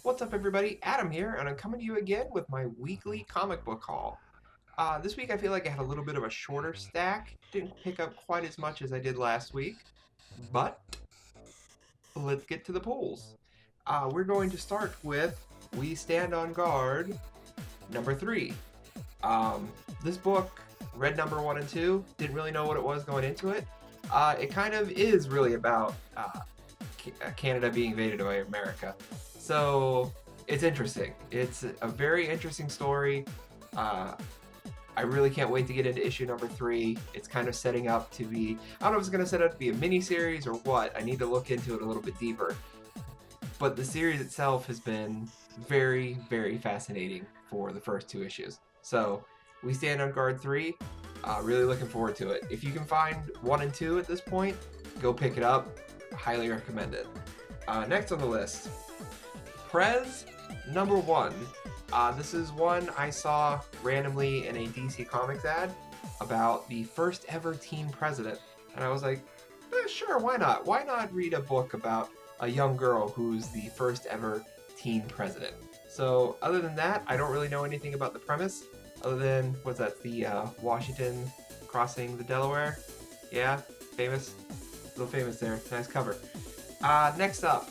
What's up, everybody? Adam here, and I'm coming to you again with my weekly comic book haul. This week I feel like I had a little bit of a shorter stack. Didn't pick up quite as much as I did last week, but let's get to the polls. We're going to start with We Stand on Guard number 3. Um, this book, read number 1 and 2, didn't really know what it was going into it. It kind of is really about Canada being invaded by America. So it's interesting. It's a very interesting story. Uh, I really can't wait to get into issue number 3. It's kind of setting up to be, I don't know if it's going to set up to be a mini series or what. I need to look into it a little bit deeper. But the series itself has been very, very fascinating for the first 2 issues. So we stand on guard 3. Really looking forward to it. If you can find 1 and 2 at this point, go pick it up. Highly recommend it. Next on the list, Prez number 1. This is one I saw randomly in a DC Comics ad about the first ever teen president. And I was like, sure, why not? Why not read a book about a young girl who's the first ever teen president? So, other than that, I don't really know anything about the premise, other than, what's that, the Washington crossing the Delaware? Yeah, famous. A little famous there. Nice cover. Next up,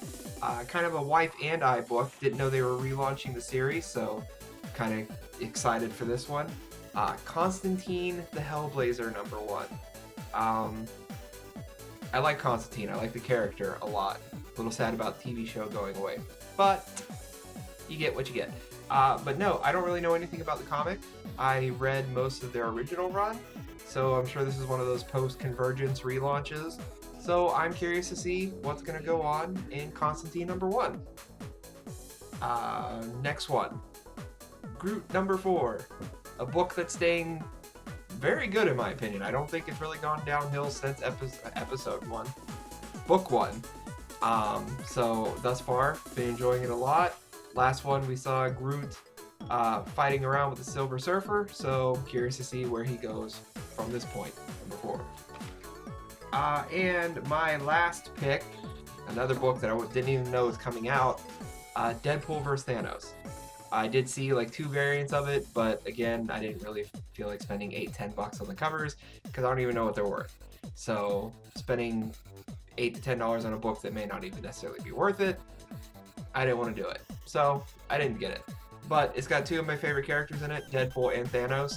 kind of a wife and I book. Didn't know they were relaunching the series, so kind of excited for this one. Constantine the Hellblazer number 1. Um, I like Constantine. I like the character a lot. A little sad about the TV show going away, but you get what you get. But no, I don't really know anything about the comic. I read most of their original run, so I'm sure this is one of those post-Convergence relaunches. So I'm curious to see what's going to go on in Constantine number 1. Next one, Groot number 4. A book that's staying very good in my opinion. I don't think it's really gone downhill since episode 1. Book 1. So thus far, been enjoying it a lot. Last one we saw Groot fighting around with the Silver Surfer, so curious to see where he goes from this point, number 4. And my last pick, another book that I didn't even know was coming out, Deadpool vs. Thanos. I did see like 2 variants of it, but again, I didn't really feel like spending $8-10 on the covers because I don't even know what they're worth. So spending $8 to $10 on a book that may not even necessarily be worth it, I didn't want to do it. So I didn't get it. But it's got 2 of my favorite characters in it, Deadpool and Thanos.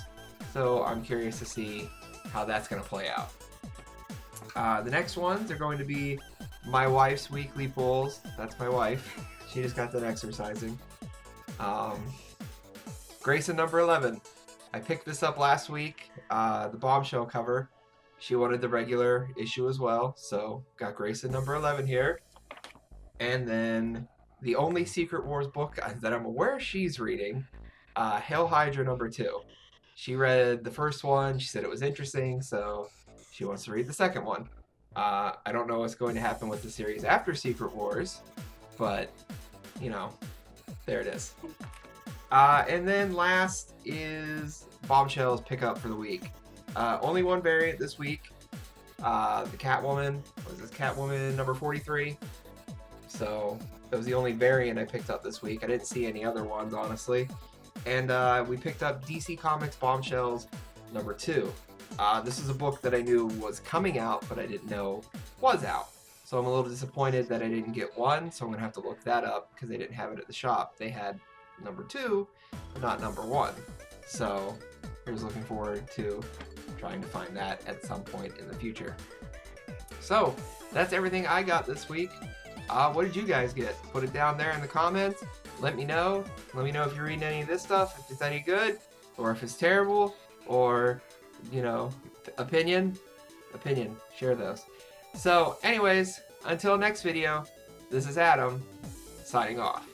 So I'm curious to see how that's going to play out. The next ones are going to be my wife's weekly pulls. That's my wife. She just got done exercising. Grayson number 11. I picked this up last week, the Bombshell cover. She wanted the regular issue as well, so got Grayson number 11 here. And then the only Secret Wars book that I'm aware she's reading, Hail Hydra number 2. She read the first one, she said it was interesting, so she wants to read the second one. I don't know what's going to happen with the series after Secret Wars, but, you know, there it is. And then last is Bombshell's pickup for the week. Only one variant this week. The Catwoman. Was this Catwoman number 43? So that was the only variant I picked up this week. I didn't see any other ones, honestly. And we picked up DC Comics Bombshells number 2. This is a book that I knew was coming out, but I didn't know was out. So I'm a little disappointed that I didn't get 1, so I'm going to have to look that up because they didn't have it at the shop. They had number 2, but not number 1. So I was looking forward to trying to find that at some point in the future. So that's everything I got this week. What did you guys get? Put it down there in the comments. Let me know. Let me know if you're reading any of this stuff, if it's any good, or if it's terrible, or, you know, opinion. Share those. So, anyways, until next video, this is Adam, signing off.